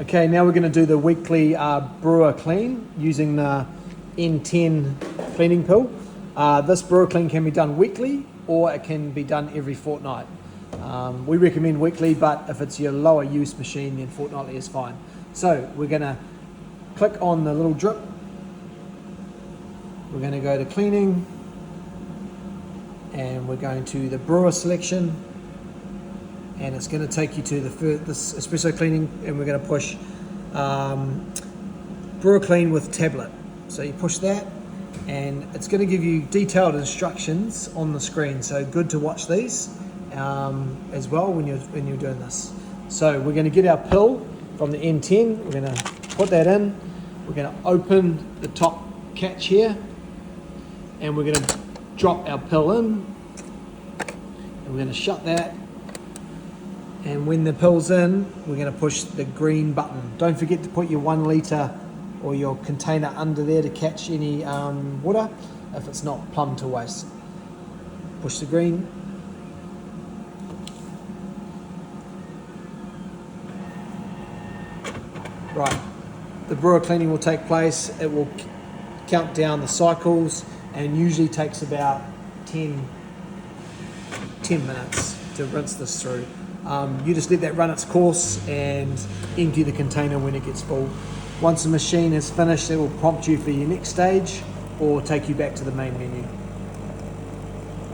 Okay, now we're going to do the weekly brewer clean using the N10 cleaning pill. This brewer clean can be done weekly or it can be done every fortnight. We recommend weekly, but if it's your lower use machine, then fortnightly is fine. So we're going to click on the little drip. We're going to go to cleaning and we're going to the brewer selection, and it's going to take you to this espresso cleaning, and we're going to push brewer clean with tablet. So you push that and it's going to give you detailed instructions on the screen, so good to watch these as well when you're doing this. So we're going to get our pill from the N10, we're going to put that in, we're going to open the top catch here, and we're going to drop our pill in, and we're going to shut that, and when the pill's in, we're going to push the green button. Don't forget to put your 1 litre or your container under there to catch any water if it's not plumbed to waste. Push the green. Right, the brewer cleaning will take place. It will count down the cycles and usually takes about 10 minutes to rinse this through. You just let that run its course and empty the container when it gets full. Once the machine is finished, it will prompt you for your next stage or take you back to the main menu.